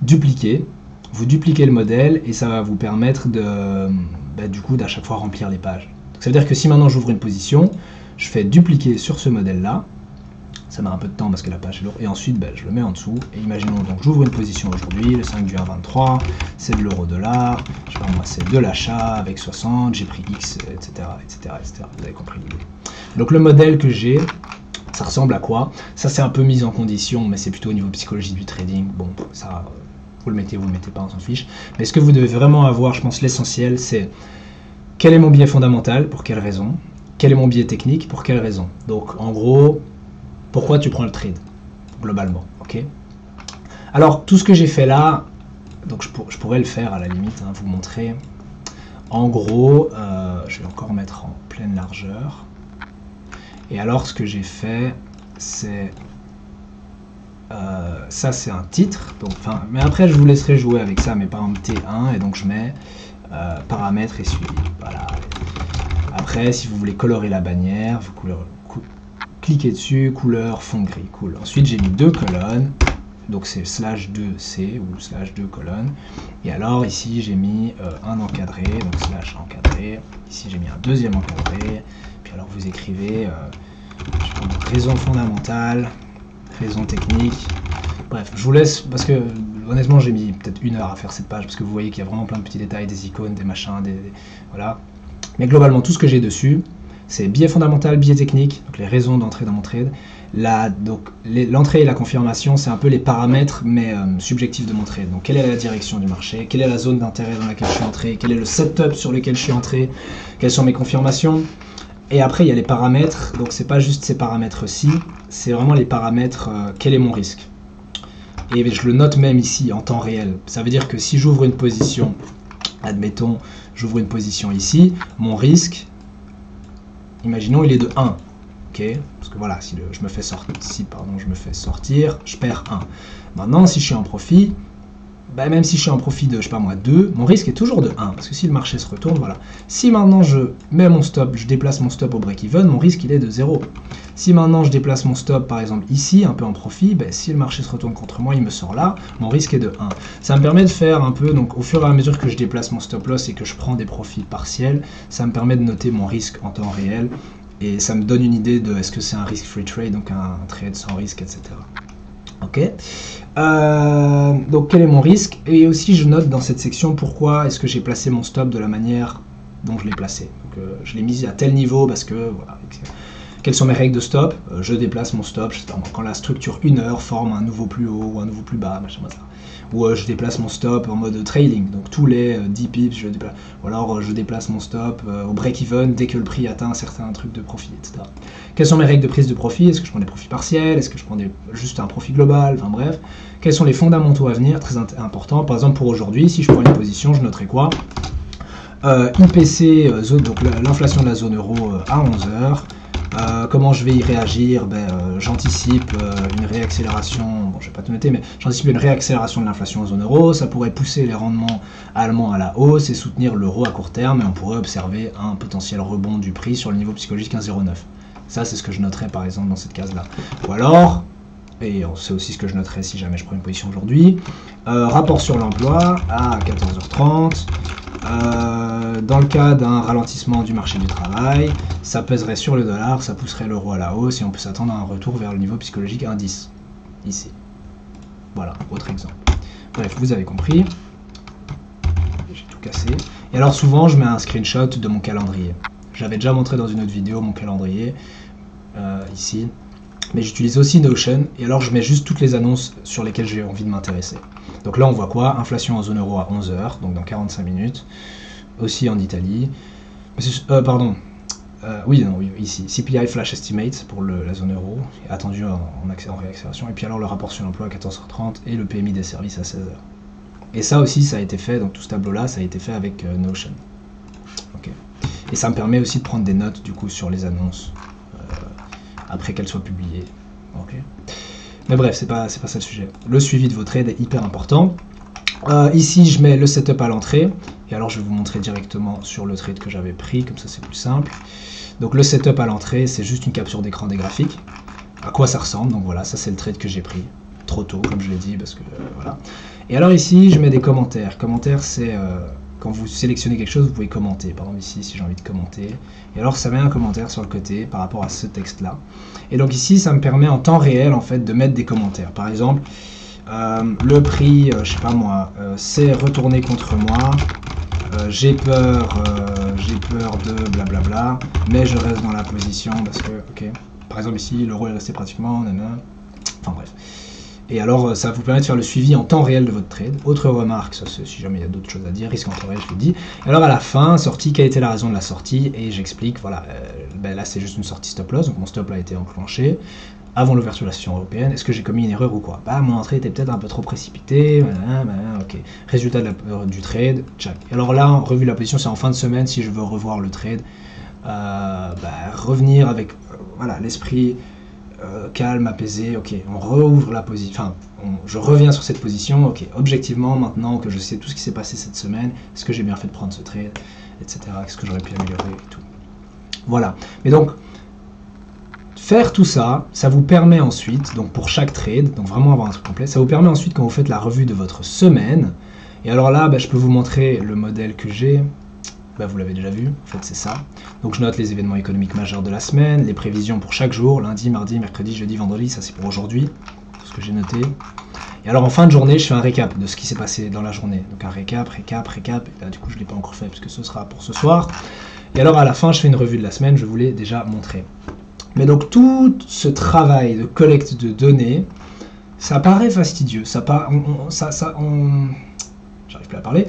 dupliquer, vous dupliquez le modèle et ça va vous permettre du coup d'à chaque fois remplir les pages. Donc, ça veut dire que si maintenant j'ouvre une position, je fais dupliquer sur ce modèle là, ça met un peu de temps parce que la page est lourde, et ensuite je le mets en dessous, et imaginons donc j'ouvre une position aujourd'hui, le 5 du 1,23, c'est de l'euro-dollar, je sais pas moi, c'est de l'achat avec 60, j'ai pris X, etc., etc., etc. Vous avez compris l'idée. Donc le modèle que j'ai, ça ressemble à quoi? Ça c'est un peu mise en condition, mais c'est plutôt au niveau psychologie du trading. Bon, ça, vous le mettez pas, on s'en fiche. Mais ce que vous devez vraiment avoir, je pense l'essentiel, c'est quel est mon biais fondamental, pour quelle raison? Quel est mon biais technique, pour quelle raison? Donc en gros, pourquoi tu prends le trade, globalement, ok? Alors tout ce que j'ai fait là, donc je pourrais le faire à la limite, hein, vous montrer. En gros, je vais encore mettre en pleine largeur. Et alors ce que j'ai fait, c'est ça c'est un titre, donc, mais après je vous laisserai jouer avec ça, mais par exemple T1, et donc je mets paramètres et suivi. Voilà. Après si vous voulez colorer la bannière, vous cliquez dessus, couleur fond gris, cool. Ensuite j'ai mis 2 colonnes, donc c'est /2c ou /2 colonnes, et alors ici j'ai mis un encadré, donc /encadré, ici j'ai mis un deuxième encadré, puis alors vous écrivez raison fondamentale, raison technique, bref, je vous laisse, parce que honnêtement j'ai mis peut-être 1 heure à faire cette page, parce que vous voyez qu'il y a vraiment plein de petits détails, des icônes, des machins, voilà, mais globalement tout ce que j'ai dessus, c'est biais fondamental, biais technique, donc les raisons d'entrer dans mon trade. L'entrée et la confirmation, c'est un peu les paramètres, mais subjectifs de mon trade. Donc, quelle est la direction du marché? Quelle est la zone d'intérêt dans laquelle je suis entré? Quel est le setup sur lequel je suis entré? Quelles sont mes confirmations? Et après, il y a les paramètres. Donc, c'est pas juste ces paramètres-ci, c'est vraiment les paramètres, quel est mon risque? Et je le note même ici, en temps réel. Ça veut dire que si j'ouvre une position, admettons, j'ouvre une position ici, mon risque, imaginons, il est de 1. Ok, parce que voilà, si je me fais sortir, je perds 1. Maintenant, si je suis en profit, même si je suis en profit de, je sais pas moi, 2, mon risque est toujours de 1, parce que si le marché se retourne, voilà. Si maintenant je mets mon stop, je déplace mon stop au break-even, mon risque il est de 0. Si maintenant je déplace mon stop, par exemple ici, un peu en profit, si le marché se retourne contre moi, il me sort là, mon risque est de 1. Ça me permet de faire un peu, donc au fur et à mesure que je déplace mon stop loss et que je prends des profits partiels, ça me permet de noter mon risque en temps réel, et ça me donne une idée de est-ce que c'est un risk-free trade, donc un trade sans risque, etc. Ok. Donc quel est mon risque? Et aussi je note dans cette section pourquoi est-ce que j'ai placé mon stop de la manière dont je l'ai placé. Donc, je l'ai mis à tel niveau parce que voilà. Quelles sont mes règles de stop? Je déplace mon stop quand la structure 1 heure forme un nouveau plus haut ou un nouveau plus bas, machin ça. Ou je déplace mon stop en mode trailing, donc tous les 10 pips je déplace. Ou alors je déplace mon stop au break-even dès que le prix atteint un certain truc de profit, etc. Quelles sont mes règles de prise de profit? Est-ce que je prends des profits partiels? Est-ce que je prends juste un profit global? Enfin bref. Quels sont les fondamentaux à venir? Très important. Par exemple pour aujourd'hui, si je prends une position, je noterai quoi? IPC, donc l'inflation de la zone euro à 11 heures. Comment je vais y réagir? J'anticipe une réaccélération, bon je vais pas tout noter, mais j'anticipe une réaccélération de l'inflation en zone euro, ça pourrait pousser les rendements allemands à la hausse et soutenir l'euro à court terme, et on pourrait observer un potentiel rebond du prix sur le niveau psychologique 1,09. Ça c'est ce que je noterais par exemple dans cette case là. Ou alors, et c'est aussi ce que je noterais si jamais je prends une position aujourd'hui, rapport sur l'emploi à 14h30, dans le cas d'un ralentissement du marché du travail, ça pèserait sur le dollar, ça pousserait l'euro à la hausse et on peut s'attendre à un retour vers le niveau psychologique 1,10 ici. Voilà, autre exemple. Bref, vous avez compris. tout casser. Et alors souvent, je mets un screenshot de mon calendrier. J'avais déjà montré dans une autre vidéo mon calendrier, ici. Mais j'utilise aussi Notion, et alors je mets juste toutes les annonces sur lesquelles j'ai envie de m'intéresser. Donc là, on voit quoi? Inflation en zone euro à 11 h, donc dans 45 minutes. Aussi en Italie. Pardon. Oui, ici. CPI Flash Estimate pour la zone euro, attendu en réaccélération. Et puis alors le rapport sur l'emploi à 14h30 et le PMI des services à 16 h. Et ça aussi, ça a été fait, donc tout ce tableau-là, ça a été fait avec Notion. Okay. Et ça me permet aussi de prendre des notes, du coup, sur les annonces, après qu'elles soient publiées. Okay. Mais bref, c'est pas ça le sujet. Le suivi de vos trades est hyper important. Ici, je mets le setup à l'entrée. Et alors, je vais vous montrer directement sur le trade que j'avais pris, comme ça c'est plus simple. Donc le setup à l'entrée, c'est juste une capture d'écran des graphiques. À quoi ça ressemble? Donc voilà, ça c'est le trade que j'ai pris. Trop tôt, comme je l'ai dit, parce que voilà. Et alors ici, je mets des commentaires. Commentaires, c'est quand vous sélectionnez quelque chose, vous pouvez commenter. Par exemple ici, si j'ai envie de commenter. Et alors, ça met un commentaire sur le côté par rapport à ce texte-là. Et donc ici, ça me permet en temps réel, en fait, de mettre des commentaires. Par exemple, le prix, je sais pas moi, c'est retourné contre moi. J'ai peur de blablabla, mais je reste dans la position parce que, ok. Par exemple ici, l'euro est resté pratiquement, enfin bref. Et alors, ça vous permet de faire le suivi en temps réel de votre trade. Autre remarque, ça c'est si jamais il y a d'autres choses à dire, risque en temps réel, je vous le dis. Et alors à la fin, sortie, quelle était la raison de la sortie? Et j'explique, voilà, là c'est juste une sortie stop loss, donc mon stop là a été enclenché avant l'ouverture de la session européenne. Est-ce que j'ai commis une erreur ou quoi? Bah, mon entrée était peut-être un peu trop précipitée, ok. Résultat du trade, check. Et alors là, revue de la position, c'est en fin de semaine, si je veux revoir le trade, revenir avec voilà, l'esprit calme, apaisé, ok, on rouvre la position, enfin, je reviens sur cette position, ok, objectivement, maintenant que je sais tout ce qui s'est passé cette semaine, est-ce que j'ai bien fait de prendre ce trade, etc., qu'est-ce que j'aurais pu améliorer et tout. Voilà, mais donc, faire tout ça, ça vous permet ensuite, donc pour chaque trade, donc vraiment avoir un truc complet, ça vous permet ensuite quand vous faites la revue de votre semaine, et alors là, je peux vous montrer le modèle que j'ai, vous l'avez déjà vu, en fait c'est ça. Donc je note les événements économiques majeurs de la semaine, les prévisions pour chaque jour, lundi, mardi, mercredi, jeudi, vendredi, ça c'est pour aujourd'hui, tout ce que j'ai noté. Et alors en fin de journée, je fais un récap de ce qui s'est passé dans la journée. Donc un récap, et là du coup je ne l'ai pas encore fait puisque ce sera pour ce soir. Et alors à la fin, je fais une revue de la semaine, je vous l'ai déjà montré. Mais donc tout ce travail de collecte de données, ça paraît fastidieux, j'arrive plus à parler,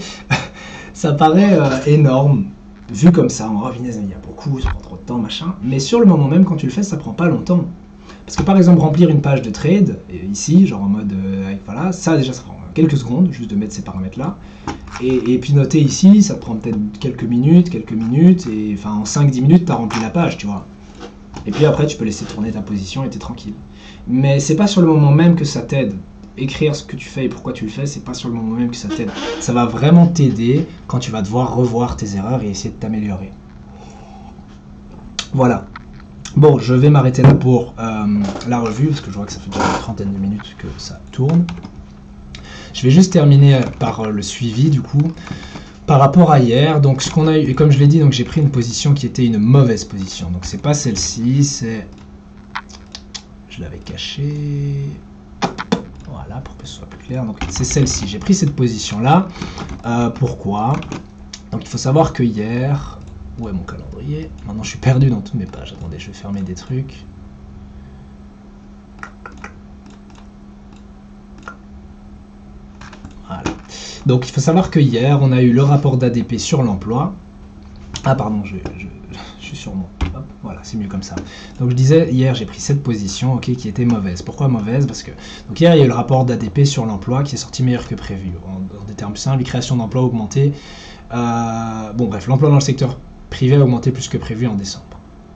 ça paraît énorme, vu comme ça, on il y a beaucoup, ça prend trop de temps, machin, mais sur le moment même, quand tu le fais, ça prend pas longtemps. Parce que par exemple, remplir une page de trade, ici, genre en mode, voilà, ça déjà, ça prend quelques secondes, juste de mettre ces paramètres-là, et puis noter ici, ça prend peut-être quelques minutes, et enfin en 5-10 minutes, tu as rempli la page, tu vois. Et puis après, tu peux laisser tourner ta position et t'es tranquille. Mais c'est pas sur le moment même que ça t'aide. Écrire ce que tu fais et pourquoi tu le fais, c'est pas sur le moment même que ça t'aide. Ça va vraiment t'aider quand tu vas devoir revoir tes erreurs et essayer de t'améliorer. Voilà. Bon, je vais m'arrêter là pour la revue, parce que je vois que ça fait déjà une trentaine de minutes que ça tourne. Je vais juste terminer par le suivi, du coup. Par rapport à hier, donc ce qu'on a eu, et comme je l'ai dit, donc j'ai pris une position qui était une mauvaise position. Donc c'est pas celle-ci, c'est... Je l'avais cachée... Voilà, pour que ce soit plus clair. Donc c'est celle-ci. J'ai pris cette position-là. Pourquoi? Donc il faut savoir que hier... Où est mon calendrier? Maintenant je suis perdu dans toutes mes pages. Attendez, je vais fermer des trucs. Voilà. Donc il faut savoir que hier, on a eu le rapport d'ADP sur l'emploi. Ah pardon, je suis sur mon... Hop, voilà, c'est mieux comme ça. Donc je disais, hier j'ai pris cette position, ok, qui était mauvaise. Pourquoi mauvaise? Parce que donc hier il y a eu le rapport d'ADP sur l'emploi qui est sorti meilleur que prévu. En des termes simples, les créations d'emplois ont augmenté. Bon bref, l'emploi dans le secteur privé a augmenté plus que prévu en décembre.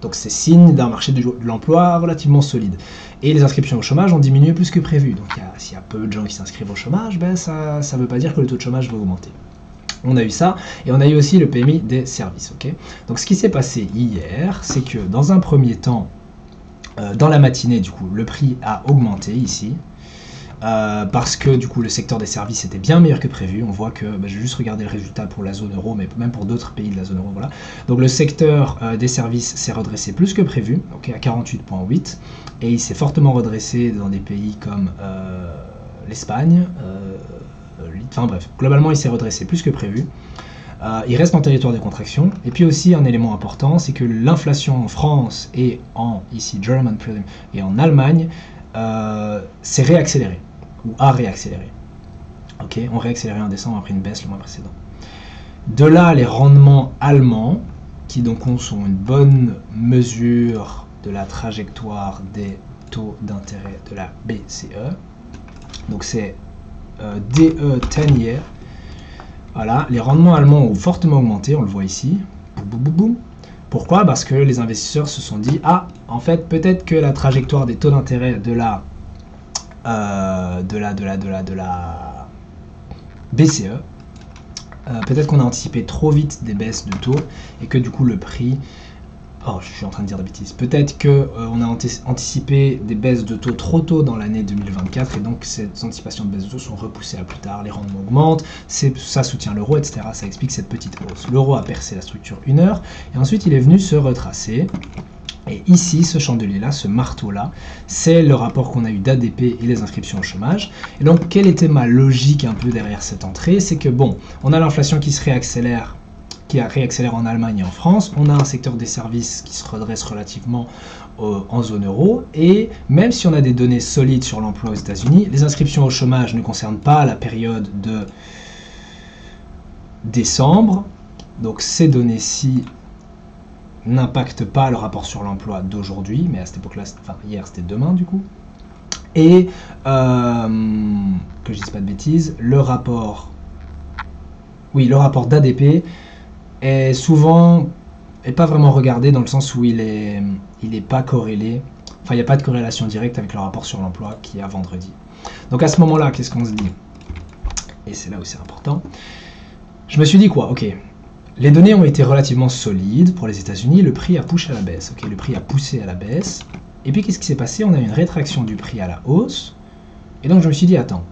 Donc c'est signe d'un marché de l'emploi relativement solide. Et les inscriptions au chômage ont diminué plus que prévu. Donc s'il y a peu de gens qui s'inscrivent au chômage, ça ne veut pas dire que le taux de chômage va augmenter. On a eu ça, et on a eu aussi le PMI des services. Okay, donc ce qui s'est passé hier, c'est que dans un premier temps, dans la matinée, du coup, le prix a augmenté ici, parce que du coup le secteur des services était bien meilleur que prévu. On voit que, je vais juste regarder le résultat pour la zone euro, mais même pour d'autres pays de la zone euro, voilà. Donc le secteur des services s'est redressé plus que prévu, okay, à 48,8, et il s'est fortement redressé dans des pays comme l'Espagne, enfin bref, globalement il s'est redressé plus que prévu. il reste en territoire de contraction. Et puis aussi un élément important, c'est que l'inflation en France et ici German Prelim et en Allemagne s'est réaccélérée, ou a réaccéléré. Ok, on réaccéléré en décembre après une baisse le mois précédent. De là, les rendements allemands, qui donc sont une bonne mesure de la trajectoire des taux d'intérêt de la BCE. Donc c'est DE 10 year. Voilà, les rendements allemands ont fortement augmenté, on le voit ici. Boum, boum, boum, boum. Pourquoi? Parce que les investisseurs se sont dit, ah, en fait, peut-être que la trajectoire des taux d'intérêt de la BCE, peut-être qu'on a anticipé trop vite des baisses de taux et que du coup le prix... Oh, je suis en train de dire des bêtises. Peut-être qu'on a anticipé des baisses de taux trop tôt dans l'année 2024 et donc ces anticipations de baisse de taux sont repoussées à plus tard. Les rendements augmentent, ça soutient l'euro, etc. Ça explique cette petite hausse. L'euro a percé la structure 1 heure et ensuite il est venu se retracer. Et ici, ce chandelier-là, ce marteau-là, c'est le rapport qu'on a eu d'ADP et les inscriptions au chômage. Et donc, quelle était ma logique un peu derrière cette entrée? C'est que bon, on a l'inflation qui se réaccélère, qui réaccélère en Allemagne et en France. On a un secteur des services qui se redresse relativement en zone euro. Et même si on a des données solides sur l'emploi aux États-Unis, les inscriptions au chômage ne concernent pas la période de décembre. Donc, ces données-ci n'impacte pas le rapport sur l'emploi d'aujourd'hui, mais à cette époque-là, enfin hier c'était demain du coup. Et que je dise pas de bêtises, le rapport d'ADP est souvent pas vraiment regardé dans le sens où il est pas corrélé. Enfin, il n'y a pas de corrélation directe avec le rapport sur l'emploi qui est à vendredi. Donc à ce moment-là, qu'est-ce qu'on se dit? Et c'est là où c'est important. Je me suis dit quoi? Ok. Les données ont été relativement solides pour les États-Unis, le prix a poussé à la baisse. Okay, le prix a poussé à la baisse. Et puis qu'est-ce qui s'est passé? On a une rétraction du prix à la hausse. Et donc je me suis dit, attends,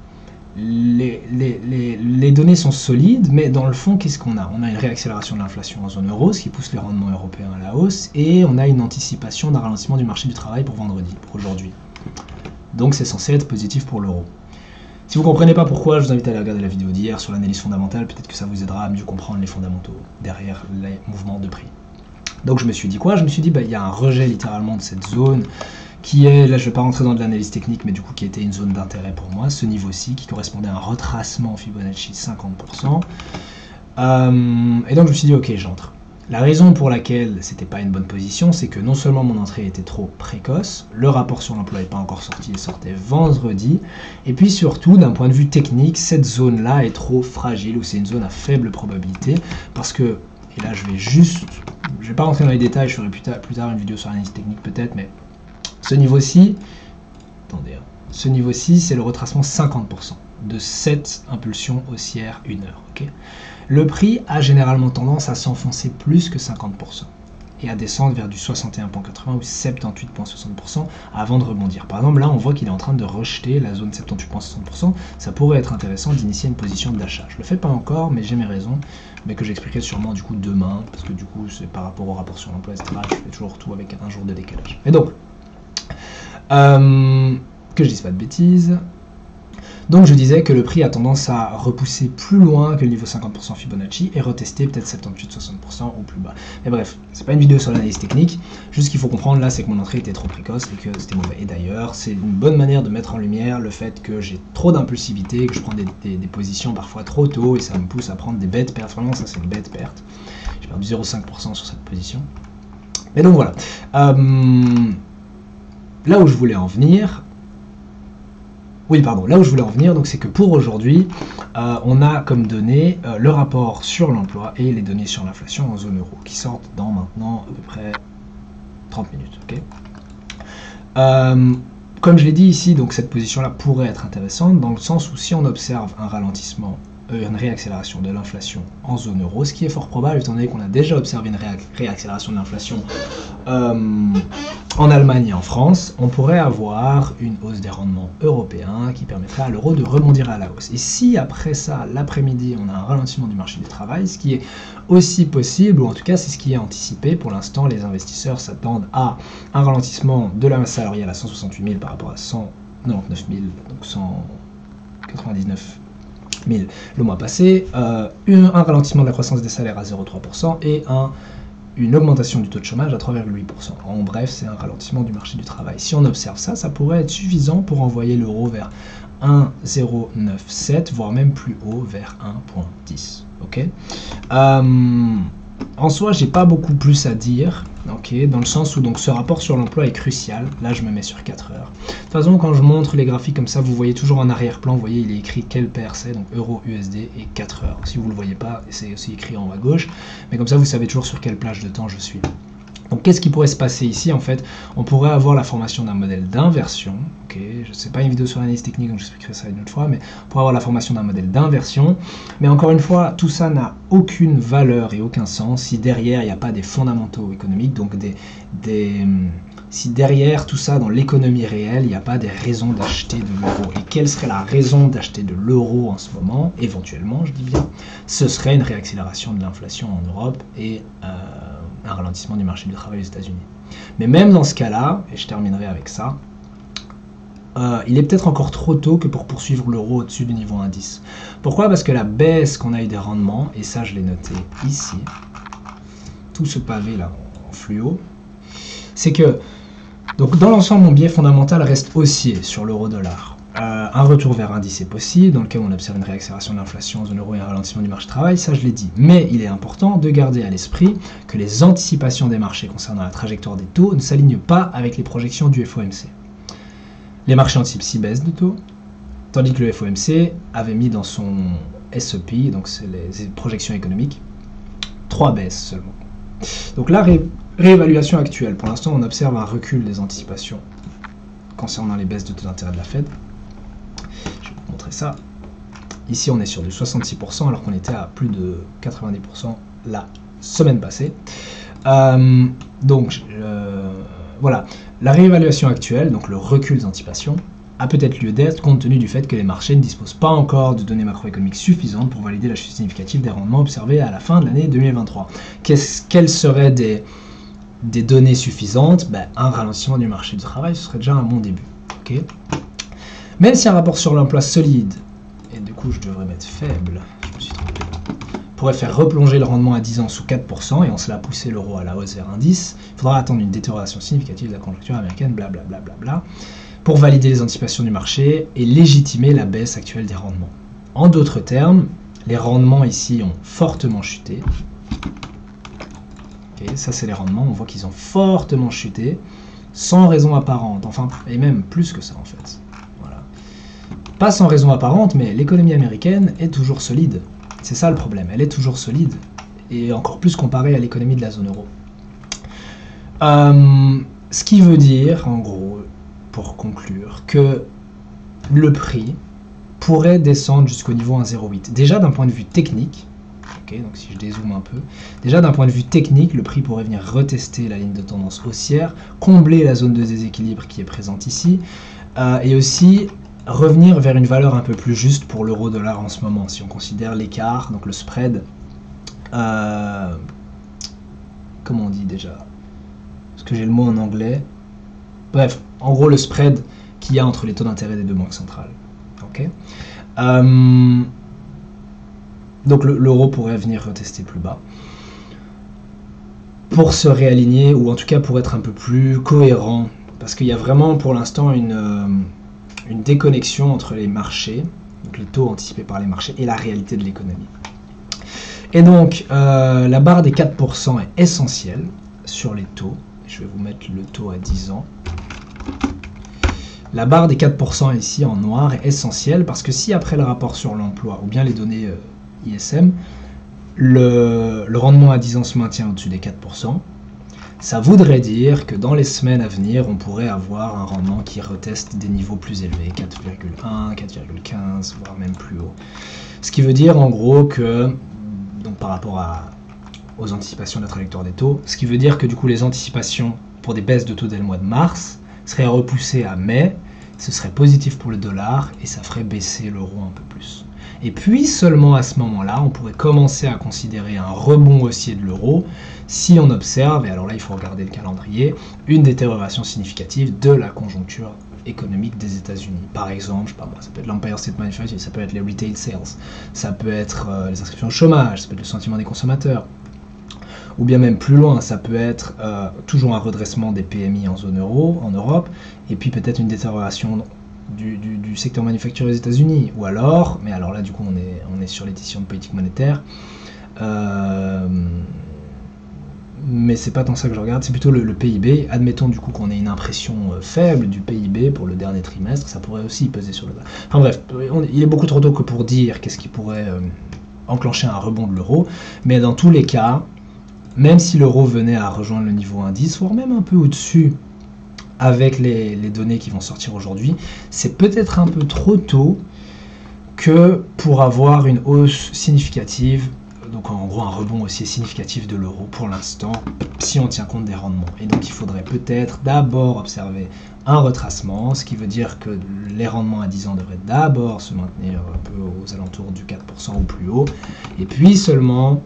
les données sont solides, mais dans le fond, qu'est-ce qu'on a? On a une réaccélération de l'inflation en zone euro, ce qui pousse les rendements européens à la hausse, et on a une anticipation d'un ralentissement du marché du travail pour vendredi, pour aujourd'hui. Donc c'est censé être positif pour l'euro. Si vous ne comprenez pas pourquoi, je vous invite à aller regarder la vidéo d'hier sur l'analyse fondamentale, peut-être que ça vous aidera à mieux comprendre les fondamentaux derrière les mouvements de prix. Donc je me suis dit quoi? Je me suis dit, il y a un rejet littéralement de cette zone qui est, là je ne vais pas rentrer dans de l'analyse technique, mais du coup qui était une zone d'intérêt pour moi, ce niveau-ci, qui correspondait à un retracement Fibonacci 50%. Et donc je me suis dit, ok, j'entre. La raison pour laquelle c'était pas une bonne position, c'est que non seulement mon entrée était trop précoce, le rapport sur l'emploi n'est pas encore sorti, il sortait vendredi, et puis surtout, d'un point de vue technique, cette zone-là est trop fragile, ou c'est une zone à faible probabilité, parce que, et là je vais pas rentrer dans les détails, je ferai plus tard une vidéo sur l'analyse technique peut-être, mais ce niveau-ci, attendez, ce niveau-ci, c'est le retracement 50% de cette impulsion haussière 1 heure, ok? Le prix a généralement tendance à s'enfoncer plus que 50% et à descendre vers du 61,80 ou 78,60% avant de rebondir. Par exemple, là, on voit qu'il est en train de rejeter la zone 78,60%. Ça pourrait être intéressant d'initier une position d'achat. Je ne le fais pas encore, mais j'ai mes raisons, mais que j'expliquerai sûrement du coup demain, parce que du coup, c'est par rapport au rapport sur l'emploi, etc. Je fais toujours tout avec un jour de décalage. Et donc, que je dise pas de bêtises. Donc je disais que le prix a tendance à repousser plus loin que le niveau 50% Fibonacci et retester peut-être 78-60% ou plus bas. Mais bref, c'est pas une vidéo sur l'analyse technique, juste ce qu'il faut comprendre là, c'est que mon entrée était trop précoce et que c'était mauvais. Et d'ailleurs, c'est une bonne manière de mettre en lumière le fait que j'ai trop d'impulsivité, que je prends des positions parfois trop tôt et ça me pousse à prendre des bêtes pertes. Vraiment, ça c'est une bête perte. J'ai perdu 0,5% sur cette position. Mais donc voilà. Là où je voulais en venir... là où je voulais en venir, donc c'est que pour aujourd'hui, on a comme données le rapport sur l'emploi et les données sur l'inflation en zone euro, qui sortent dans maintenant à peu près 30 minutes. Okay, comme je l'ai dit ici, donc cette position-là pourrait être intéressante, dans le sens où si on observe un ralentissement, une réaccélération de l'inflation en zone euro, ce qui est fort probable étant donné qu'on a déjà observé une réaccélération de l'inflation en Allemagne et en France, on pourrait avoir une hausse des rendements européens qui permettrait à l'euro de rebondir à la hausse. Et si après ça, l'après-midi, on a un ralentissement du marché du travail, ce qui est aussi possible, ou en tout cas c'est ce qui est anticipé, pour l'instant les investisseurs s'attendent à un ralentissement de la masse salariale à 168 000 par rapport à 199 000, donc 199 000 le mois passé, un ralentissement de la croissance des salaires à 0,3% et une augmentation du taux de chômage à 3,8%. En bref, c'est un ralentissement du marché du travail. Si on observe ça, ça pourrait être suffisant pour envoyer l'euro vers 1,097, voire même plus haut, vers 1,10. Ok. En soi, j'ai pas beaucoup plus à dire, okay, dans le sens où donc, ce rapport sur l'emploi est crucial. Là, je me mets sur 4 heures. De toute façon, quand je montre les graphiques comme ça, vous voyez toujours en arrière-plan, vous voyez, il est écrit quelle paire c'est, donc euro, USD et 4 heures. Si vous le voyez pas, c'est aussi écrit en haut à gauche, mais comme ça, vous savez toujours sur quelle plage de temps je suis. Donc, qu'est-ce qui pourrait se passer ici? En fait, on pourrait avoir la formation d'un modèle d'inversion. Ok, je sais pas une vidéo sur l'analyse technique, donc j'expliquerai ça une autre fois, mais on pourrait avoir la formation d'un modèle d'inversion. Mais encore une fois, tout ça n'a aucune valeur et aucun sens si derrière il n'y a pas des fondamentaux économiques, donc si derrière tout ça, dans l'économie réelle, il n'y a pas des raisons d'acheter de l'euro. Et quelle serait la raison d'acheter de l'euro en ce moment? Éventuellement, je dis bien, ce serait une réaccélération de l'inflation en Europe et un ralentissement du marché du travail aux États-Unis. Mais même dans ce cas-là, et je terminerai avec ça, il est peut-être encore trop tôt que pour poursuivre l'euro au-dessus du niveau indice. Pourquoi? Parce que la baisse qu'on a eu des rendements, et ça je l'ai noté ici, tout ce pavé là en fluo, c'est que donc dans l'ensemble mon biais fondamental reste haussier sur l'euro-dollar. Un retour vers indice est possible, dans lequel on observe une réaccélération de l'inflation en zone euro et un ralentissement du marché du travail, ça je l'ai dit. Mais il est important de garder à l'esprit que les anticipations des marchés concernant la trajectoire des taux ne s'alignent pas avec les projections du FOMC. Les marchés anticipent 6 baisses de taux, tandis que le FOMC avait mis dans son SEP, donc c'est les projections économiques, 3 baisses seulement. Donc la réévaluation actuelle, pour l'instant on observe un recul des anticipations concernant les baisses de taux d'intérêt de la Fed. Je vais vous montrer ça. Ici on est sur du 66% alors qu'on était à plus de 90% la semaine passée. Voilà, la réévaluation actuelle, donc le recul des anticipations, a peut-être lieu d'être compte tenu du fait que les marchés ne disposent pas encore de données macroéconomiques suffisantes pour valider la chute significative des rendements observés à la fin de l'année 2023. Quelles seraient des données suffisantes? Un ralentissement du marché du travail, ce serait déjà un bon début. Okay. Même si un rapport sur l'emploi solide, et du coup je devrais mettre faible, je me suis trompé, pourrait faire replonger le rendement à 10 ans sous 4% et en cela pousser l'euro à la hausse vers indice, il faudra attendre une détérioration significative de la conjoncture américaine, blablabla, pour valider les anticipations du marché et légitimer la baisse actuelle des rendements. En d'autres termes, les rendements ici ont fortement chuté. Okay, ça c'est les rendements, on voit qu'ils ont fortement chuté, sans raison apparente, enfin, et même plus que ça en fait. Voilà. Pas sans raison apparente, mais l'économie américaine est toujours solide. C'est ça le problème, elle est toujours solide, et encore plus comparée à l'économie de la zone euro. Ce qui veut dire, en gros, pour conclure, que le prix pourrait descendre jusqu'au niveau 1,08. Déjà d'un point de vue technique, okay, donc si je dézoome un peu, déjà d'un point de vue technique, le prix pourrait venir retester la ligne de tendance haussière, combler la zone de déséquilibre qui est présente ici, et aussi revenir vers une valeur un peu plus juste pour l'euro-dollar en ce moment, si on considère l'écart, donc le spread, comment on dit déjà? Parce que j'ai le mot en anglais. Bref, en gros le spread qu'il y a entre les taux d'intérêt des deux banques centrales. Okay. Donc l'euro pourrait venir retester plus bas pour se réaligner, ou en tout cas pour être un peu plus cohérent, parce qu'il y a vraiment pour l'instant une déconnexion entre les marchés, donc les taux anticipés par les marchés, et la réalité de l'économie. Et donc la barre des 4% est essentielle sur les taux. Je vais vous mettre le taux à 10 ans. La barre des 4% ici en noir est essentielle parce que si après le rapport sur l'emploi ou bien les données ISM, le rendement à 10 ans se maintient au-dessus des 4%, ça voudrait dire que dans les semaines à venir, on pourrait avoir un rendement qui reteste des niveaux plus élevés, 4,1, 4,15, voire même plus haut. Ce qui veut dire en gros que, donc par rapport aux anticipations de la trajectoire des taux, ce qui veut dire que du coup les anticipations pour des baisses de taux dès le mois de mars seraient repoussées à mai, ce serait positif pour le dollar et ça ferait baisser l'euro un peu plus. Et puis seulement à ce moment-là, on pourrait commencer à considérer un rebond haussier de l'euro si on observe, et alors là il faut regarder le calendrier, une détérioration significative de la conjoncture économique des États-Unis. Par exemple, je sais pas moi, ça peut être l'Empire State Manufacturing, ça peut être les retail sales, ça peut être les inscriptions au chômage, ça peut être le sentiment des consommateurs. Ou bien même plus loin, ça peut être toujours un redressement des PMI en zone euro, en Europe, et puis peut-être une détérioration du secteur manufacturier aux États-Unis. Ou alors, mais alors là du coup on est sur les décisions de politique monétaire, mais c'est pas tant ça que je regarde, c'est plutôt le PIB. Admettons du coup qu'on ait une impression faible du PIB pour le dernier trimestre, ça pourrait aussi peser sur le bas. Enfin bref, il est beaucoup trop tôt que pour dire qu'est-ce qui pourrait enclencher un rebond de l'euro, mais dans tous les cas, même si l'euro venait à rejoindre le niveau indice, voire même un peu au-dessus avec les données qui vont sortir aujourd'hui, c'est peut-être un peu trop tôt que pour avoir une hausse significative, donc en gros un rebond aussi significatif de l'euro pour l'instant, si on tient compte des rendements. Et donc il faudrait peut-être d'abord observer un retracement, ce qui veut dire que les rendements à 10 ans devraient d'abord se maintenir un peu aux alentours du 4% ou plus haut, et puis seulement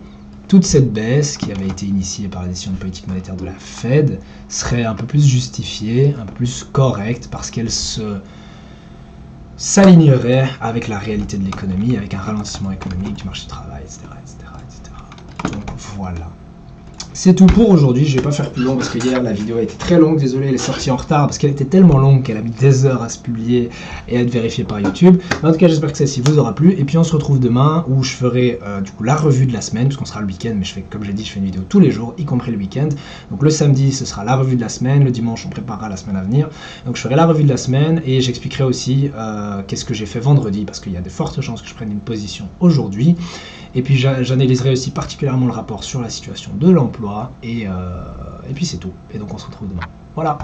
toute cette baisse qui avait été initiée par la décision de politique monétaire de la Fed serait un peu plus justifiée, un peu plus correcte, parce qu'elle s'alignerait avec la réalité de l'économie, avec un ralentissement économique du marché du travail, etc. Donc voilà. C'est tout pour aujourd'hui, je ne vais pas faire plus long parce que hier la vidéo a été très longue, désolé, elle est sortie en retard parce qu'elle était tellement longue qu'elle a mis des heures à se publier et à être vérifiée par YouTube. Mais en tout cas, j'espère que celle-ci vous aura plu, et puis on se retrouve demain où je ferai du coup la revue de la semaine, puisqu'on sera le week-end, mais comme j'ai dit, je fais une vidéo tous les jours, y compris le week-end. Donc le samedi, ce sera la revue de la semaine, le dimanche, on préparera la semaine à venir. Donc je ferai la revue de la semaine et j'expliquerai aussi qu'est-ce que j'ai fait vendredi, parce qu'il y a de fortes chances que je prenne une position aujourd'hui. Et puis j'analyserai aussi particulièrement le rapport sur la situation de l'emploi, et puis c'est tout. Et donc on se retrouve demain. Voilà.